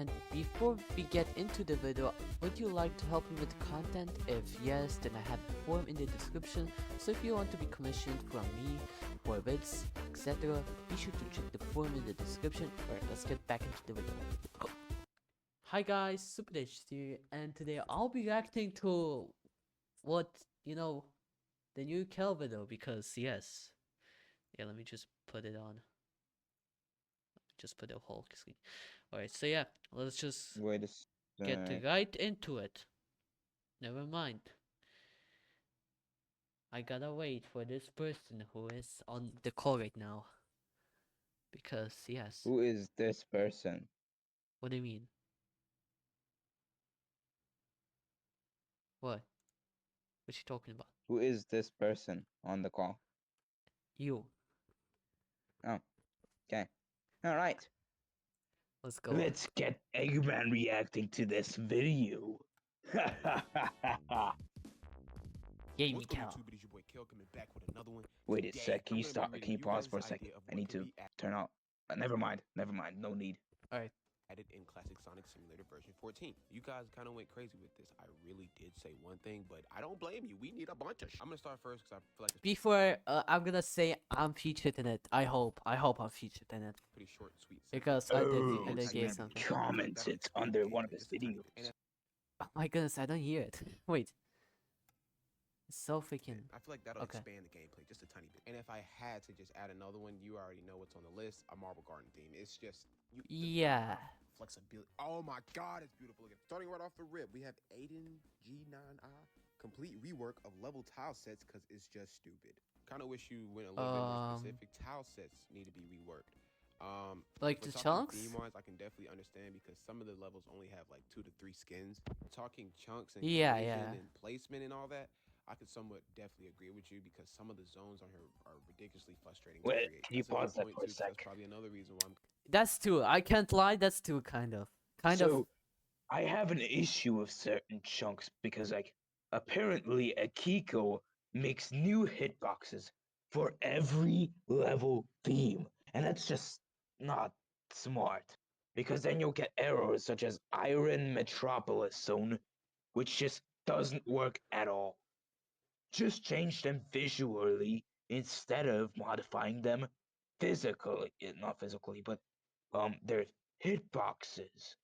And before we get into the video, would you like to help me with the content? If yes, then I have a form in the description, so if you want to be commissioned from me for bits, etc., be sure to check the form in the description. Alright, let's get back into the video. Hi guys, SUPERDASH here, and today I'll be reacting to what, you know, the new Kel video, because yes. Yeah, let me just put it on. Just put the whole screen. Alright, so yeah, let's just Wait a get sec. right into it. Never mind. I gotta wait for this person who is on the call right now. Because, yes. Who is this person? What do you mean? What? What you talking about? Who is this person on the call? You. Oh, okay. All right. Let's go. Let's get Eggman reacting to this video. Game What's going on Cal. YouTube? It is your boy Kel coming back with another one. Wait a Today, sec. Can I'm you gonna be stop? reading Can you you pause guys' for a sec? idea of I what need could to be turn out. Never mind. Never mind. No need. Alright. added in Classic Sonic Simulator version 14. You guys kind of went crazy with this. I really did say one thing, but I don't blame you. We need a bunch of I'm gonna start first because I feel like it's Before, I'm gonna say I'm featured in it. I hope I'm featured in it. pretty short and sweet. Because Oh, I did so get man something. commented under one of his videos. Oh my goodness, I don't hear it. Wait. It's so freaking... I feel like that'll Okay. expand the gameplay just a tiny bit. And if I had to just add another one, you already know what's on the list, a Marble Garden theme. It's just Yeah. flexibility. Oh my god, it's beautiful again. Starting right off the rip, we have Aiden G9I. Complete rework of level tile sets because it's just stupid. Kind of wish you went a little bit more specific. Tile sets need to be reworked. Like the chunks? Theme-wise, I can definitely understand because some of the levels only have like 2 to 3 skins. Talking chunks and Yeah, collision yeah. and placement and all that, I could somewhat definitely agree with you because some of the zones on here are ridiculously frustrating to Wait, create. can you That's a good pause that point for a too, 'cause that's sec? probably another reason why I'm That's two. I can't lie, that's two, kind of. So I have an issue with certain chunks because, like, apparently Akiko makes new hitboxes for every level theme, and that's just not smart. Because then you'll get errors such as Iron Metropolis Zone, which just doesn't work at all. Just change them visually instead of modifying them physically. Not physically, but their hitboxes.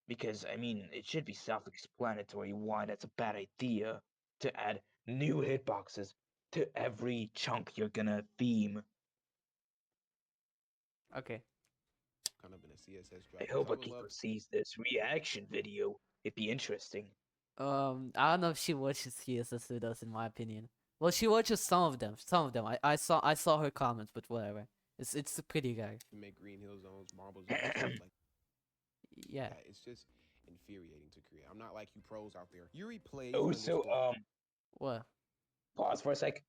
Because, I mean, it should be self-explanatory why that's a bad idea to add new hitboxes to every chunk you're gonna theme. Okay. kind of in a CSS I drought. hope Some of the Akiko love sees this reaction video. It'd be interesting. I don't know if she watches CSS videos, in my opinion. Well, she watches some of them. Some of them. I saw her comments, but whatever. It's a pretty guy. to make green hill zones, marble zones, stuff like Yeah. that. It's just infuriating to create. I'm not like you pros out there. Yuri plays Oh, when the so, story. What? pause for a sec.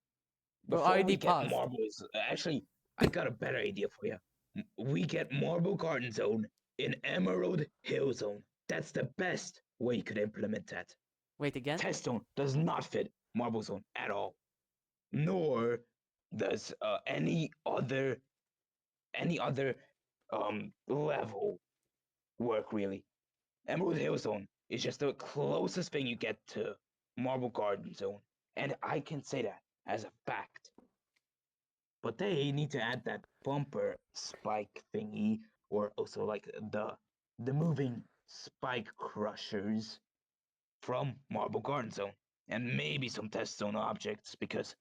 Bro, Before we already get paused. marbles, actually, I got a better idea for you. We get Marble Garden Zone in Emerald Hill Zone. That's the best way you could implement that. Wait again? Test Zone does not fit Marble Zone at all, nor does any other level work really. Emerald Hill Zone is just the closest thing you get to Marble Garden Zone, and I can say that as a fact. But they need to add that bumper spike thingy, or also like the moving spike crushers from Marble Garden Zone, and maybe some test zone objects. Because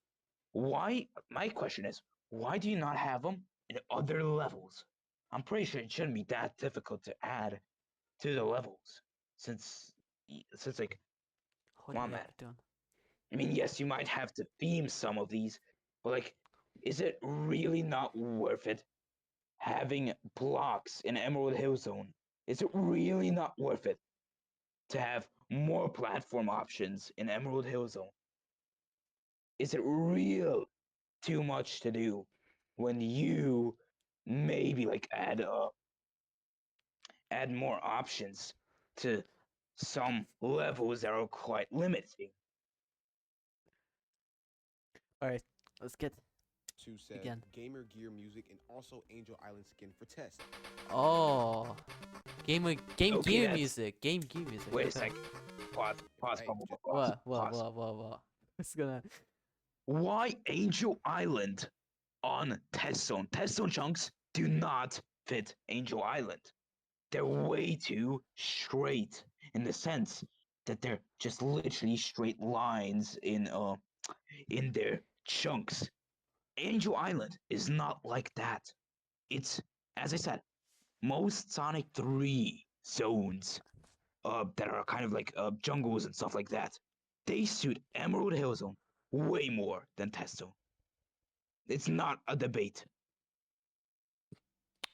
why? My question is, why do you not have them in other levels? I'm pretty sure it shouldn't be that difficult to add to the levels, since like, Holy come on, man. Lepton. I mean, yes, you might have to theme some of these, but like, is it really not worth it having blocks in Emerald Hill Zone? Is it really not worth it to have more platform options in Emerald Hill Zone? Is it real too much to do when you maybe like add more options to some levels that are quite limiting? Alright, let's get Two said Again. gamer gear music and also Angel Island skin for test. Oh, Game Okay, Gear that's music. Game Gear music. wait a Okay. sec. Pause. Pause. Hey, Pause. just Pause. Pause. What? It's gonna. Why Angel Island on Test Zone? Test Zone chunks do not fit Angel Island. They're way too straight in the sense that they're just literally straight lines in their chunks. Angel Island is not like that. It's, as I said, most Sonic 3 zones that are kind of like jungles and stuff like that, they suit Emerald Hill Zone way more than Test Zone. It's not a debate.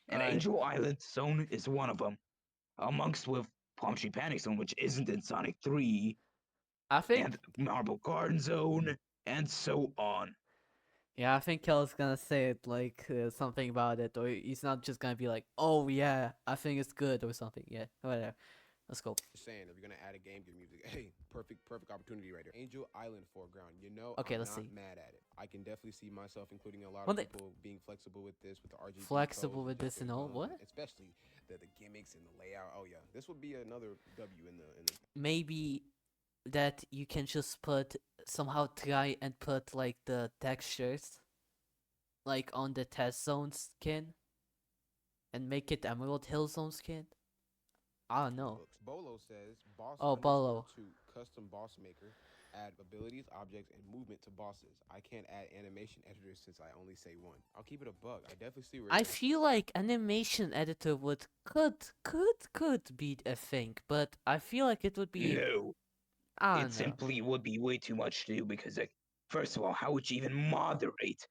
And Alright. Angel Island Zone is one of them, amongst with Plum Tree Panic Zone, which isn't in Sonic 3, I think. and Marble Garden Zone, and so on. Yeah, I think Kel's gonna say it like something about it, or he's not just gonna be like, "Oh yeah, I think it's good" or something. Yeah, whatever. Let's go. saying if you're gonna add a game gear music, hey, perfect opportunity right there. Angel Island foreground. You know, Okay, I'm let's not see. mad at it. I can definitely see myself including a lot Well, of they- people being flexible with this, with the RGB Flexible codes, with this and all, jumping what? buttons, especially the gimmicks and the layout. Oh yeah, this would be another W in the. Maybe that you can just somehow try and put like the textures like on the Test Zone skin and make it Emerald Hill Zone skin. I don't know. Books. Bolo says boss Oh, Bolo. to custom boss maker. Add abilities, objects, and movement to bosses. I can't add animation editors since I only say one. I'll keep it a bug. I definitely see where I you're- feel like animation editor could be a thing, but I feel like it would be No, I it don't know. simply would be way too much to do because, like, first of all, how would you even moderate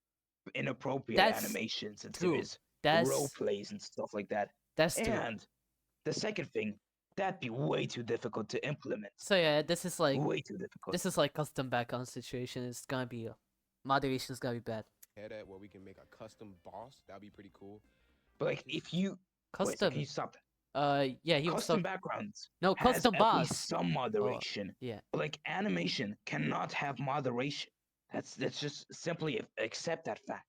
inappropriate That's animations since true. there is That's role plays and stuff like that? that's true. And the second thing, that'd be way too difficult to implement. So yeah, this is like custom background situation. It's gonna be moderation is gonna be bad. head at where we can make a custom boss. That'd be pretty cool. But like, if you wait, Custom. can you stop that? Yeah, he was Custom talking. backgrounds No, has custom at boss. least some moderation. Yeah. But like animation cannot have moderation. That's just simply accept that fact.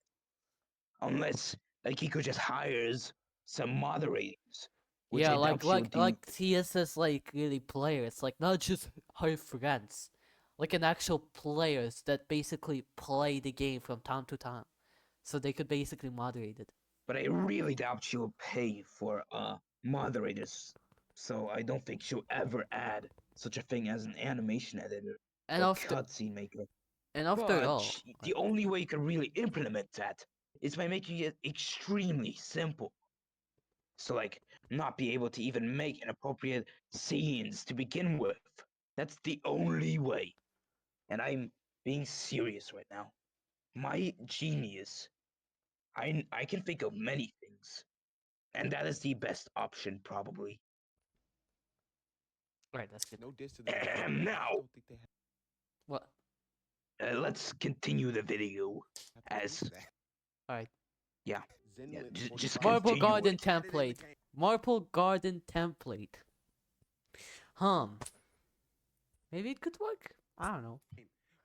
Unless like Kiko just hires some moderators, which Yeah, I doubt she'll do. like TSS like really players, like not just her friends, like an actual players that basically play the game from time to time, so they could basically moderate it. But I really doubt she'll pay for moderators. So I don't think she'll ever add such a thing as an animation editor And or after cutscene maker. after But all, the only way you can really implement that is by making it extremely simple. So like not be able to even make inappropriate scenes to begin with. That's the only way. And I'm being serious right now. My genius. I can think of many things. And that is the best option probably. right, that's good. No diss to the And developer, I just now don't think they What? let's continue the video have to as do that. Alright. yeah. Zenlint just 45 Marble continue Garden it. template. Marble Garden template. Maybe it could work. I don't know.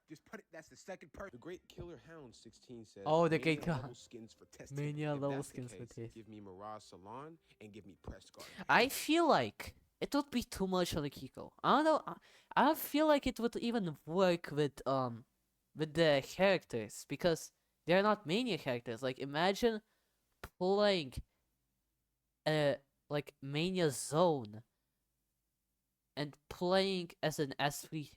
Just put it. That's the second part. The Great Killer Hound 16 says. Oh, the Mania Great Killer- level skins for testing. Mania If level that's the skins for case, testing. Give me Mirage Salon and give me Press Guard. I feel like it would be too much on the Kiko. I don't know. I don't feel like it would even work with the characters because they're not mania characters. Like imagine playing like Mania Zone and playing as an S3.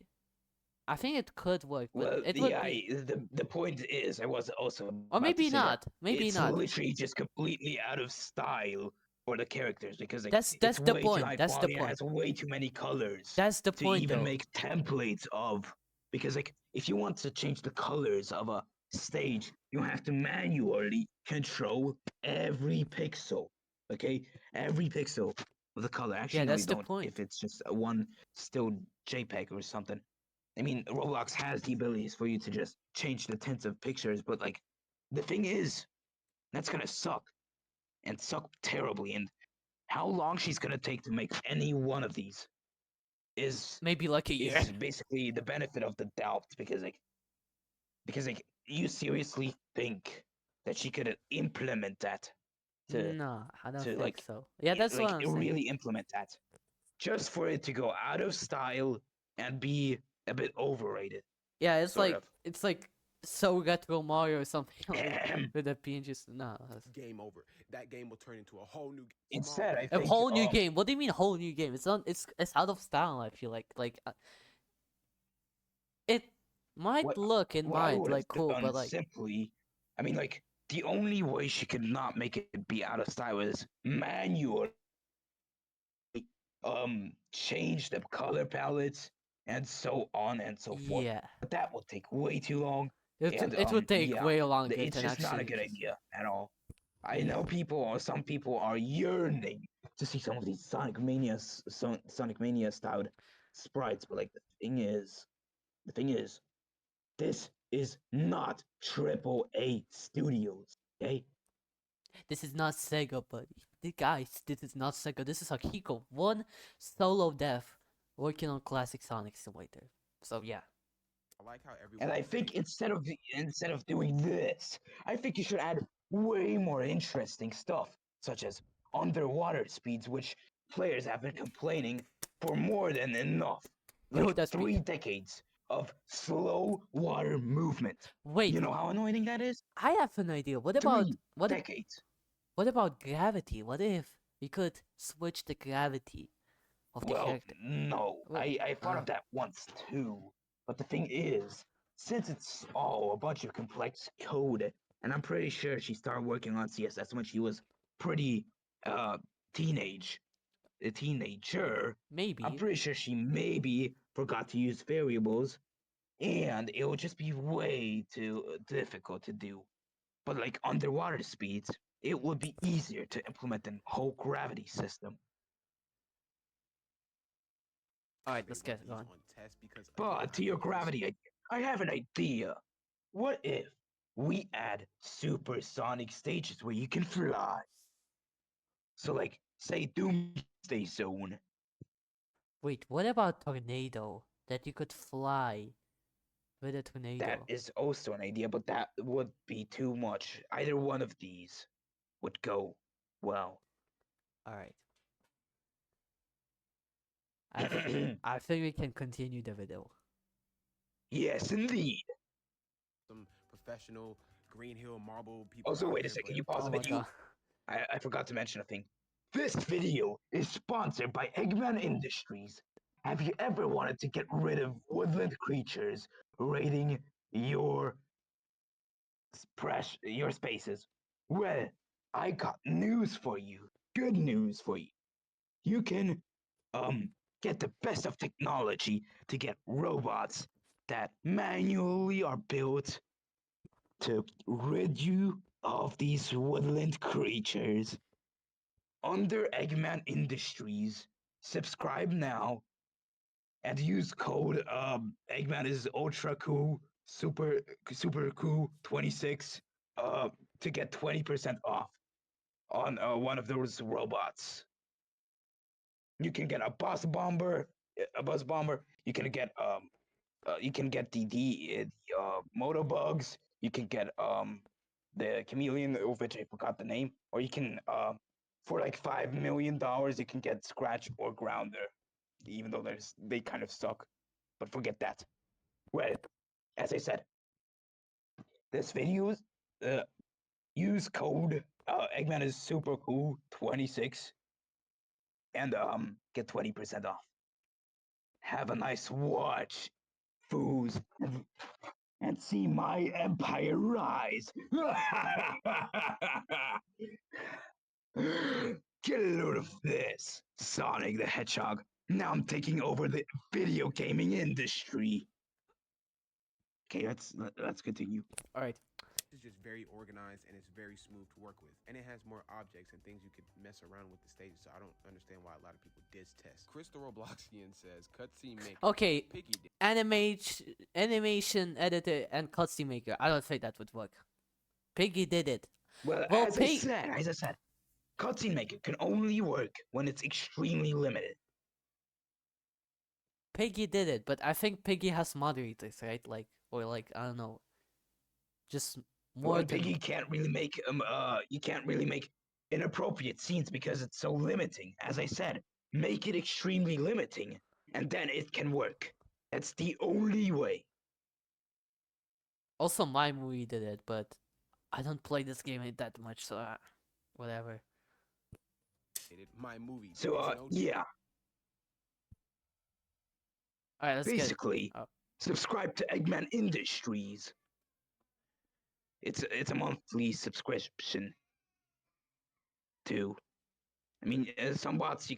I think it could work, but Well, it would yeah, be, the point is, I was also or about to maybe say that not. Maybe it's not. literally just completely out of style for the characters because like, That's it's the way too point. high That's the quality and point. has way too many colors That's the to point, even though. make templates of. Because like, if you want to change the colors of a stage, you have to manually control every pixel. Okay, every pixel of the color. Actually, no, that's you the don't. point. If it's just a one still JPEG or something. I mean, Roblox has the abilities for you to just change the tints of pictures, but like, the thing is, that's gonna suck, and suck terribly. And how long she's gonna take to make any one of these is Maybe like a year. is basically the benefit of the doubt, because like you seriously think that she could implement that to No, I don't to think like so. Yeah, that's what I'm saying. really implement that, just for it to go out of style and be a bit overrated, Yeah, sort of. it's like so retro Mario or something like with the PNGs. No, Game over. That game will turn into a whole new small Instead, I a think whole new game. What do you mean whole new game? It's not. It's out of style. I feel like it might what look in what I mind would have like cool, done but like simply, I mean, like the only way she could not make it be out of style is manually change the color palettes and so on and so forth. yeah, But that will take way too long, and it would take yeah, way longer it's than just not a actually good just idea at all. I yeah. know some people are yearning to see some of these Sonic Mania styled sprites, but like the thing is, this is not AAA studios, okay? This is not Sega, buddy. Guys, this is not Sega. This is Akiko. One solo dev working on classic Sonic Simulator. So yeah. I like how And everyone I is think saying instead of doing this, I think you should add way more interesting stuff, such as underwater speeds, which players have been complaining for more than enough. Yo, Like that's me. 3 decades of slow water movement. Wait, You know how annoying that is? I have an idea. Three decades. What about gravity? What if we could switch the gravity of the Well, character? no, Well, I thought of that once too. But the thing is, since it's all a bunch of complex code, and I'm pretty sure she started working on CSS when she was pretty uh teenage a teenager. I'm maybe. pretty sure she maybe forgot to use variables, and it would just be way too difficult to do. But like underwater speeds, it would be easier to implement than whole gravity system. All right, they let's run get these going. on tests because again, But I to your feel like gravity idea, I have an idea. What if we add supersonic stages where you can fly? So, like, say Doomsday Zone. Wait, what about tornado? That you could fly with a That tornado. is also an idea, but that would be too much. Either one of these would go well. All right. I think we can continue the video. Yes, indeed. some professional Green Hill marble people Also, out wait a here, second. but You pause Oh the my video. god. I forgot to mention a thing. This video is sponsored by Eggman Industries. Have you ever wanted to get rid of woodland creatures raiding your your spaces? Well, I got news for you. Good news for you. You can get the best of technology to get robots that manually are built to rid you of these woodland creatures. Under Eggman Industries. Subscribe now and use code Eggman is ultra cool super cool 26 uh to get 20% off on one of those robots. You can get a buzz bomber. You can get the moto bugs. You can get the chameleon, of which I forgot the name, or you can for like $5 million you can get Scratch or Grounder, even though they kind of suck. But forget that. Well, as I said, this video is use code Eggman is super cool 26 and get 20% off. Have a nice watch, fools, and see my empire rise. Get a load of this, Sonic the Hedgehog. Now I'm taking over the video gaming industry. Okay, let's continue. All right. it's just very organized and it's very smooth to work with. And it has more objects and things you could mess around with the stages. So I don't understand why a lot of people diss test. Crystal Robloxian says cutscene maker. Okay. Piggy did. Animation editor and cutscene maker. I don't think that would work. Piggy did it. Well, Well, as I said, cutscene maker can only work when it's extremely limited. Piggy did it, but I think Piggy has moderators, right? Like, or like, I don't know, just more than You can't really make inappropriate scenes because it's so limiting. As I said, make it extremely limiting, and then it can work. That's the only way. also my movie did it, but I don't play this game that much, so whatever. My movie. So yeah, All right, let's get. basically, subscribe to Eggman Industries. It's a monthly subscription to. I mean, some robots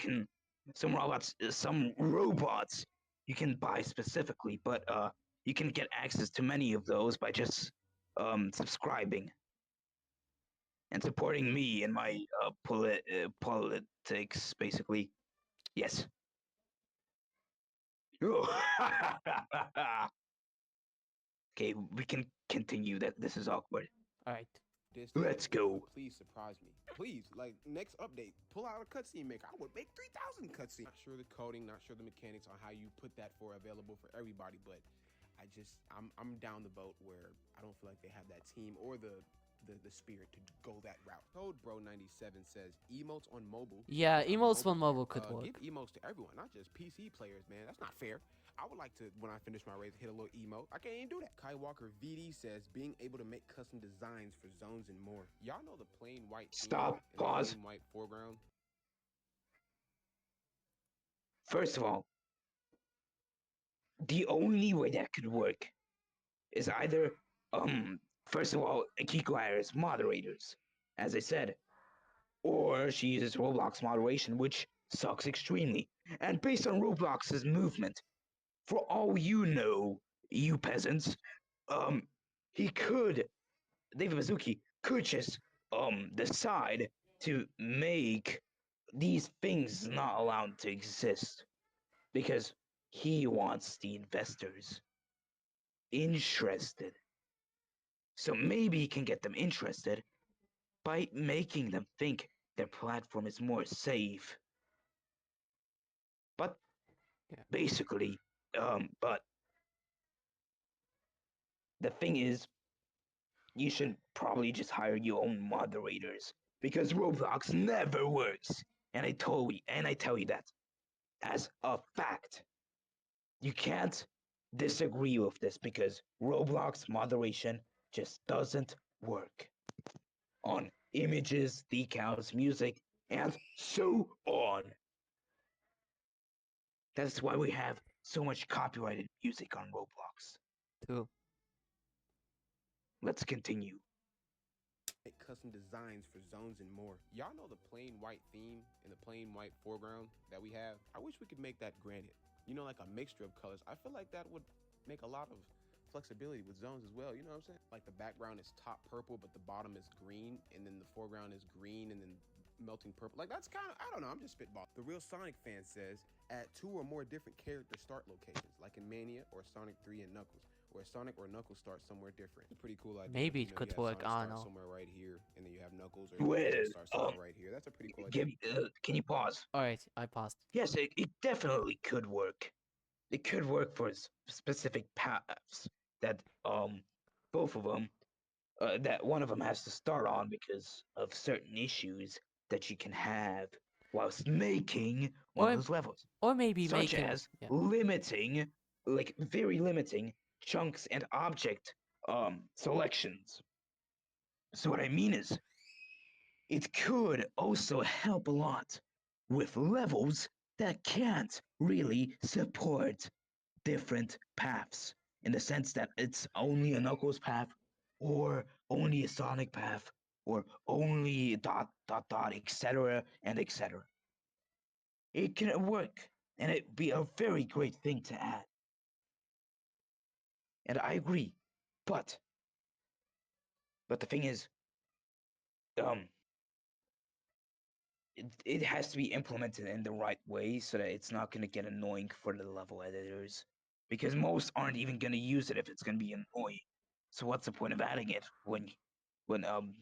some robots you can buy specifically, but you can get access to many of those by just subscribing and supporting me in my politics, basically. Yes. Okay, we can continue. That this is awkward. All right. Let's go. Please surprise me. Please, like next update, pull out a cutscene maker. I would make 3,000 cutscenes. Not sure the coding, not sure the mechanics on how you put that for available for everybody, but I'm down the boat where I don't feel like they have that team or the spirit to go that route. Code Bro 97 says emotes on mobile. Yeah, emotes on mobile could work. Give emotes to everyone, not just PC players, man. That's not fair. I would like to, when I finish my race, hit a little emote. I can't even do that. Kai Walker VD says being able to make custom designs for zones and more. Y'all know the plain white Stop. Pause. plain white foreground. First of all, the only way that could work is either first of all, Akiko hires moderators, as I said, or she uses Roblox moderation, which sucks extremely. And based on Roblox's movement, for all you know, you peasants, David Mizuki could just decide to make these things not allowed to exist because he wants the investors interested. So maybe he can get them interested by making them think their platform is more safe. But basically, but the thing is, you should probably just hire your own moderators because Roblox never works. And I tell you that as a fact. You can't disagree with this because Roblox moderation just doesn't work on images, decals, music, and so on. That's why we have so much copyrighted music on Roblox. True. Let's continue. Custom designs for zones and more. Y'all know the plain white theme and the plain white foreground that we have? I wish we could make that granite. You know, like a mixture of colors. I feel like that would make a lot of flexibility with zones as well. You know what I'm saying? Like the background is top purple, but the bottom is green, and then the foreground is green, and then melting purple. Like that's kind of, I don't know, I'm just spitball. The real Sonic fan says add 2 or more different character start locations, like in Mania or Sonic 3 and Knuckles, where Sonic or Knuckles start somewhere different. It's a pretty cool idea. Maybe it could work. I don't know. Somewhere right here, and then you have Knuckles or start somewhere right here. That's a pretty cool idea. Can you pause? All right, I paused. Yes, it definitely could work. It could work for specific paths that both of them that one of them has to start on because of certain issues that you can have whilst making one of those levels. Or maybe such as limiting, like very limiting chunks and object selections. So what I mean is, it could also help a lot with levels that can't really support different paths in the sense that it's only a Knuckles path or only a Sonic path or only dot dot dot etc and etc. It can work and it'd be a very great thing to add. And I agree, but the thing is, it has to be implemented in the right way so that it's not going to get annoying for the level editors, because most aren't even going to use it if it's going to be annoying. So what's the point of adding it when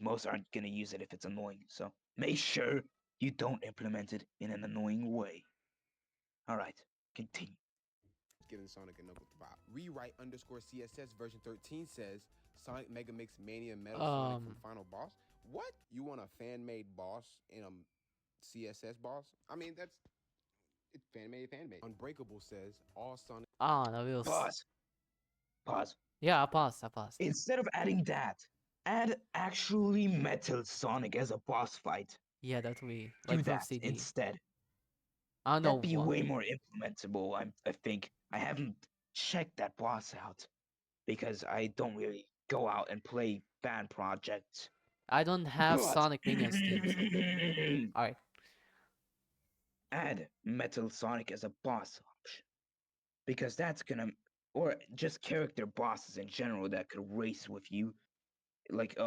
most aren't going to use it if it's annoying? So make sure you don't implement it in an annoying way. All right, continue. Giving Sonic and Knuckles the vibe. Rewrite _CSS version 13 says Sonic Mega Mix Mania Metal Sonic from Um, Final Boss. What? You want a fan-made boss in a CSS boss? I mean, that's it's fan-made, fan-made. Unbreakable says all Sonic. ah, no, we'll. Pause. Pause. Yeah, I paused. I paused. Instead of adding that, add actually Metal Sonic as a boss fight. Yeah, that we Do like from that CD. instead. I don't That'd know be what. way more implementable, I think. I haven't checked that boss out because I don't really go out and play fan projects. I don't have But Sonic Mania Steam. So. All right. add Metal Sonic as a boss option because that's gonna, or just character bosses in general that could race with you, like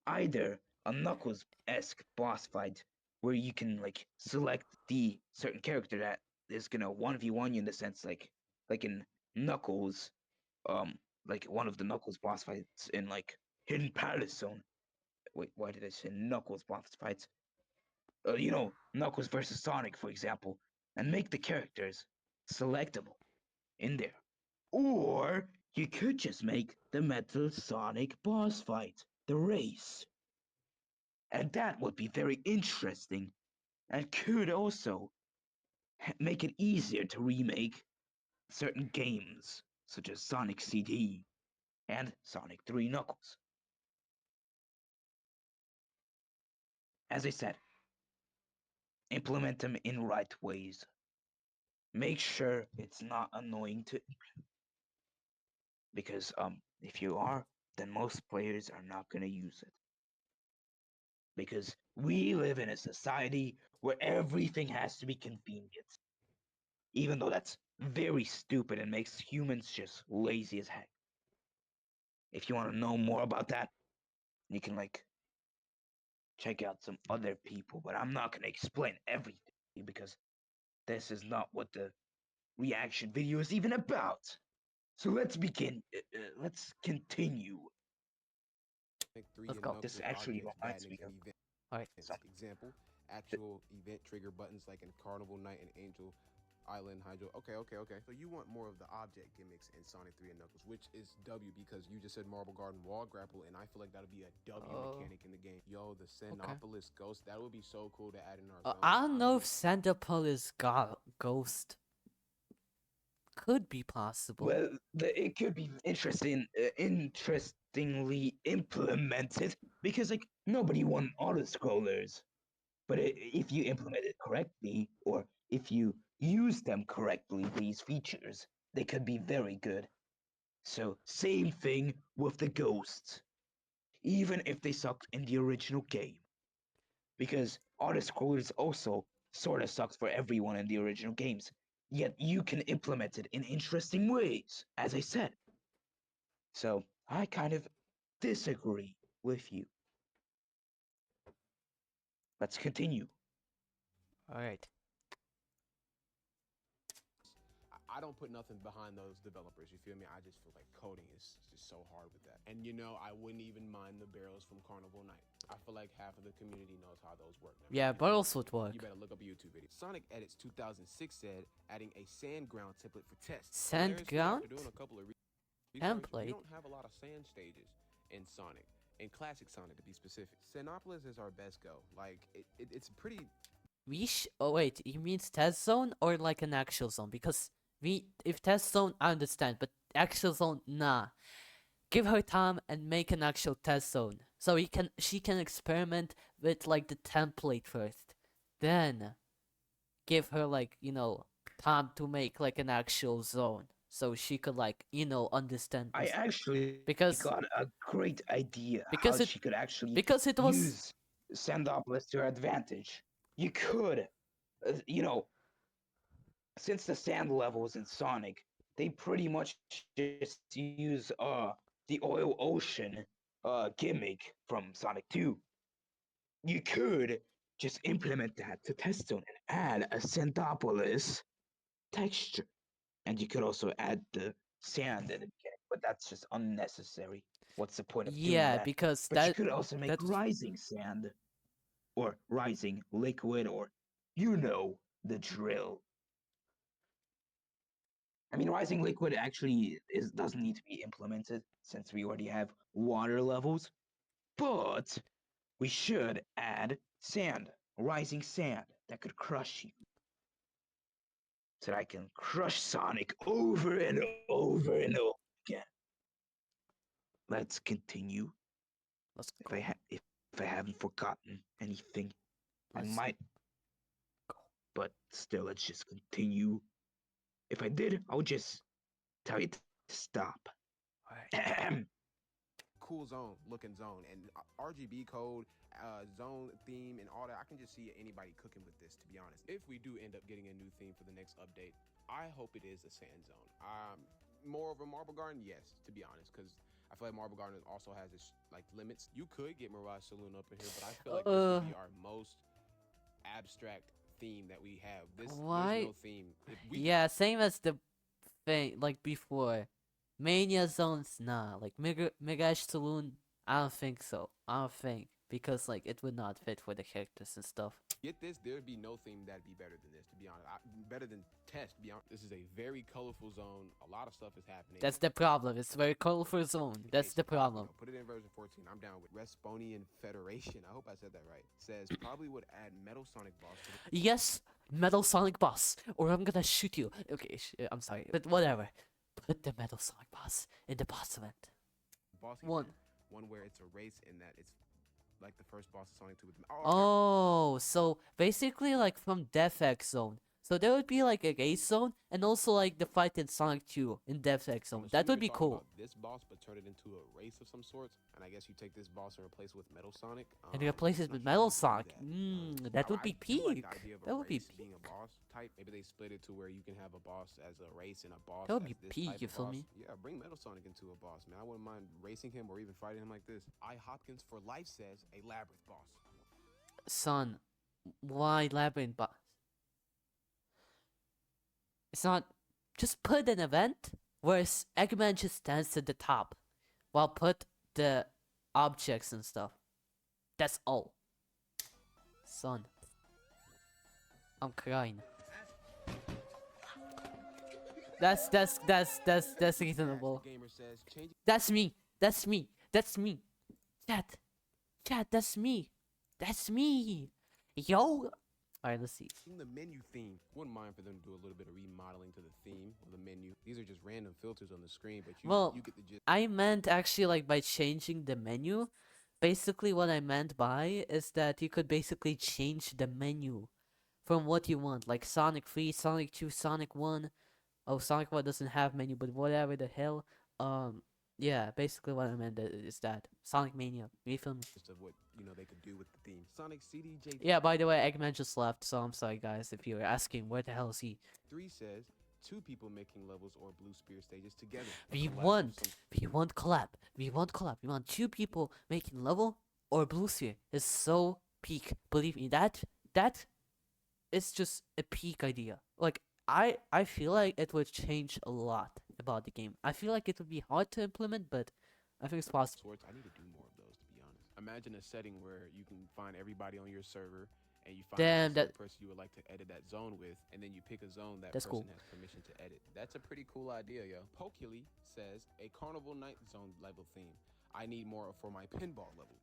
either a Knuckles-esque boss fight where you can like select the certain character that is gonna 1v1 you in the sense like in Knuckles, um like one of the Knuckles boss fights in like Hidden Palace Zone. Wait, why did I say Knuckles boss fights? Knuckles versus Sonic, for example, and make the characters selectable in there. Or you could just make the Metal Sonic boss fight, the race. And that would be very interesting and could also make it easier to remake certain games, such as Sonic CD and Sonic 3 Knuckles. As I said, implement them in right ways. Make sure it's not annoying to because if you are, then most players are not going to use it. Because we live in a society where everything has to be convenient. Even though that's very stupid and makes humans just lazy as heck. If you want to know more about that, you can like check out some other people, but I'm not going to explain everything because this is not what the reaction video is even about. So let's begin. Let's continue. Sonic 3 Let's and go. This Knuckles actually objects, reminds me badniks, and events. All right. something. Example, actual event trigger buttons like in Carnival Night and Angel Island Hydro. Okay. So you want more of the object gimmicks in Sonic 3 and Knuckles, which is W because you just said Marble Garden wall grapple, and I feel like that would be a W mechanic in the game. Yo, the Sinopolis Ghost, that would be so cool to add in our zone. I don't know if Sandopolis Ghost could be possible. Well, it could be interestingly implemented because like nobody want auto scrollers, but if you implement it correctly or if you use them correctly, these features they could be very good. So same thing with the ghosts, even if they sucked in the original game, because auto scrollers also sort of sucked for everyone in the original games. Yet you can implement it in interesting ways, as I said. So I kind of disagree with you. Let's continue. All right. I don't put nothing behind those developers. You feel me? I just feel like coding is just so hard with that. And I wouldn't even mind the barrels from Carnival Night. I feel like half of the community knows how those work now. Yeah, barrels would work. You better look up a YouTube video. Sonic Edits 2006 said adding a sand ground template for tests. Sand ground? After doing a couple of Template? we don't have a lot of sand stages in Sonic. In Classic Sonic, to be specific. Sinopolis is our best go. Like, it's pretty... Oh wait, you mean test zone or like an actual zone? Because if test zone, I understand, but actual zone, nah. Give her time and make an actual test zone, so she can experiment with like the template first. Then give her like time to make like an actual zone, so she could like understand. I actually because got a great idea because how it she could actually because it was use Sandopolis to her advantage. You could, since the sand levels in Sonic, they pretty much just use the oil ocean gimmick from Sonic 2. You could just implement that to Test Zone and add a Sandopolis texture. And you could also add the sand in the beginning, but that's just unnecessary. What's the point of doing yeah, that? because But you could also make that's rising sand or rising liquid or you know the drill. I mean, Rising Liquid actually doesn't need to be implemented since we already have water levels, but we should add sand, rising sand that could crush you. So that I can crush Sonic over and over and over again. Let's continue. Let's If go. if I haven't forgotten anything, I Let's might. go. But still, let's just continue. If I did, I'll just tell you to stop. Alright. Cool zone, looking zone, and RGB code, zone theme, and all that. I can just see anybody cooking with this, to be honest. If we do end up getting a new theme for the next update, I hope it is a sand zone. More of a Marble Garden, yes, to be honest, because I feel like Marble Garden also has its like limits. You could get Mirage Saloon up in here, but I feel like this would be our most abstract theme that we have. There's no theme. Yeah, same as the thing like before. Mania zones, nah. Like Mirage Saloon, I don't think so. I don't think because like it would not fit for the characters and stuff. Get this, there'd be no theme that'd be better than this, to be honest. Better than Test, to be honest. This is a very colorful zone. A lot of stuff is happening. That's the problem. It's very colorful zone. That's the problem. Put it in version 14. I'm down with Responian Federation. I hope I said that right. Says probably would add Metal Sonic boss. Yes, Metal Sonic boss, or I'm gonna shoot you. Okay, I'm sorry, but whatever. Put the Metal Sonic boss in the boss event. One where it's a race in that it's like the first boss of Sonic 2 with Oh, so basically like from Death X Zone. So there would be like a race zone and also like the fight in Sonic 2 in Death X Zone. That would be cool. This boss, but turn it into a race of some sorts, and I guess you take this boss and replace it with Metal Sonic. And replace it with Metal Sonic. That would be peak. That would be peak. Being a boss type. Maybe they split it to where you can have a boss as a race and a boss. That would be peak. You feel me? Yeah, bring Metal Sonic into a boss, man. I wouldn't mind racing him or even fighting him like this. I Hopkins for life says a Labyrinth boss. Son, why Labyrinth boss? It's not. Just put an event where Eggman just stands at the top, while put the objects and stuff. That's all. Son, I'm crying. That's reasonable. That's me. That's me. That's me. Chat. That's me. That's me. Yo. Alright, let's see. The menu theme. Wouldn't mind for them to do a little bit of remodeling to the theme of the menu. These are just random filters on the screen, but you get the gist. I meant actually like by changing the menu. Basically what I meant by is that you could basically change the menu from what you want. Like Sonic 3, Sonic 2, Sonic 1. Oh, Sonic 1 doesn't have menu, but whatever the hell. Yeah, basically what I meant is that Sonic Mania. You feel me? Just of what they could do with the theme. Sonic CDJ. Yeah, by the way, Eggman just left, so I'm sorry guys if you were asking where the hell is he. 3 says 2 people making levels or blue spear stages together. We want collab. We want 2 people making level or blue sphere. It's so peak. Believe me, that is just a peak idea. Like I feel like it would change a lot about the game. I feel like it would be hard to implement, but I think it's possible. I need to do more of those, to be honest. Imagine a setting where you can find everybody on your server and you find the person you would like to edit that zone with, and then you pick a zone that person has permission to edit. That's a pretty cool idea, yo. Pokely says a Carnival Night Zone level theme. I need more for my pinball level.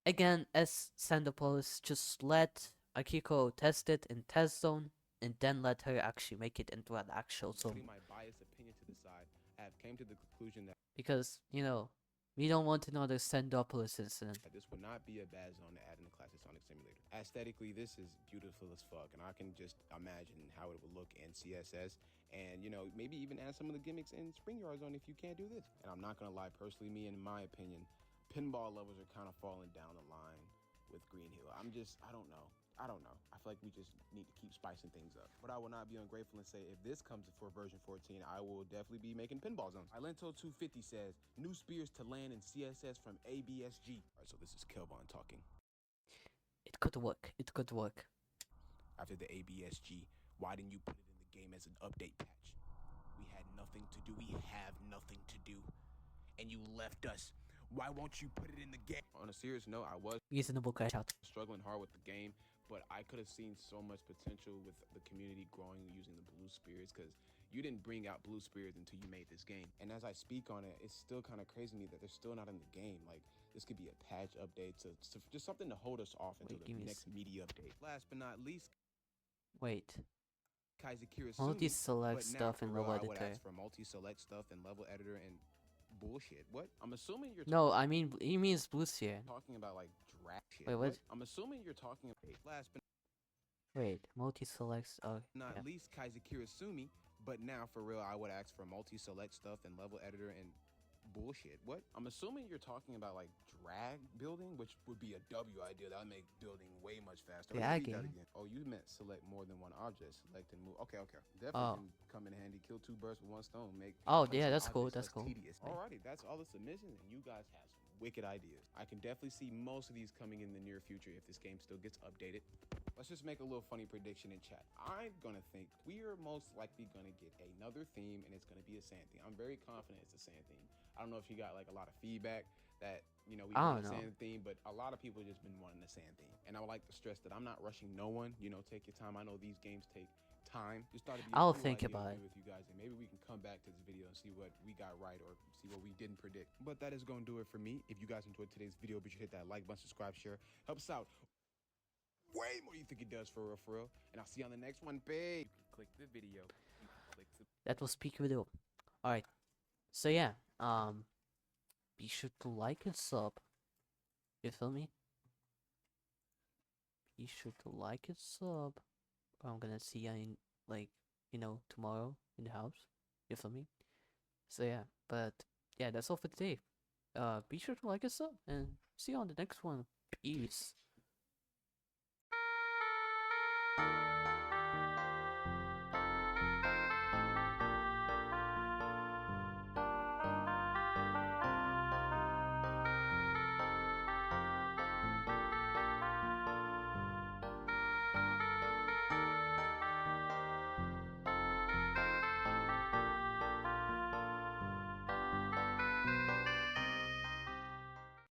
Again, as Sandopolis, just let Akiko test it in test zone, and then let her actually make it into an actual zone. Putting my biased opinion to the side, I have came to the conclusion that because we don't want another Sandopolis incident. This would not be a bad zone to add in the classic Sonic Simulator. Aesthetically, this is beautiful as fuck, and I can just imagine how it would look in CSS, and maybe even add some of the gimmicks in Spring Yard Zone if you can't do this. And I'm not gonna lie, personally, in my opinion, pinball levels are kind of falling down the line with Green Hill. I don't know. I feel like we just need to keep spicing things up. But I will not be ungrateful and say if this comes for version 14, I will definitely be making pinball zones. Ilento250 says, new spears to land in CSS from ABSG. All right, so this is Kelvon talking. It could work. After the ABSG, why didn't you put it in the game as an update patch? We had nothing to do. We have nothing to do. And you left us. Why won't you put it in the game? On a serious note, I was reasonable crash out. Struggling hard with the game, but I could have seen so much potential with the community growing using the blue spirits, because You didn't bring out blue spirits until you made this game. And as I speak on it, it's still kind of crazy to me that they're still not in the game. Like, this could be a patch update to just something to hold us off until Wait, the next media update. Last but not least, wait. Kaiser Kirasumi. Multi-select But now, stuff for in real, level I would editor. ask for multi-select stuff and level editor and bullshit. What? I'm assuming you're No, I mean he means blue sphere. talking about like drag shit. Wait, what? I'm assuming you're talking about last but Wait, multi-selects. Oh, not yeah. least Kaiser Kirasumi. But now, for real, I would ask for multi-select stuff and level editor and bullshit. What? I'm assuming you're talking about like drag building, which would be a W idea. That would make building way much faster. Let me read that again. Oh, you meant select more than one object. Select and move. Okay. Definitely can come in handy. Kill 2 birds with 1 stone. Make Yeah, that's cool. That's cool. Tedious. Alrighty, that's all the submissions, and you guys have some wicked ideas. I can definitely see most of these coming in the near future if this game still gets updated. Let's just make a little funny prediction in chat. I'm gonna think we are most likely gonna get another theme, and it's gonna be a sand theme. I'm very confident it's a sand theme. I don't know if you got like a lot of feedback that, you know, we want a sand theme, but a lot of people just been wanting a sand theme. And I would like to stress that I'm not rushing no one. You know, take your time. I know these games take time. Just thought it'd be I'll a cool think idea about to it. do with you guys, and maybe we can come back to this video and see what we got right or see what we didn't predict. But that is gonna do it for me. If you guys enjoyed today's video, be sure to hit that like button, subscribe, share. Helps us out way more than you think it does, for real. And I'll see you on the next one, babe. You can click the video. You can click the That was peak video. Alright. So yeah, be sure to like and sub. You feel me? Be sure to like and sub. Or I'm gonna see you in, like, you know, tomorrow in the house. You feel me? So yeah, but yeah, that's all for today. Be sure to like and sub, and see you on the next one. Peace.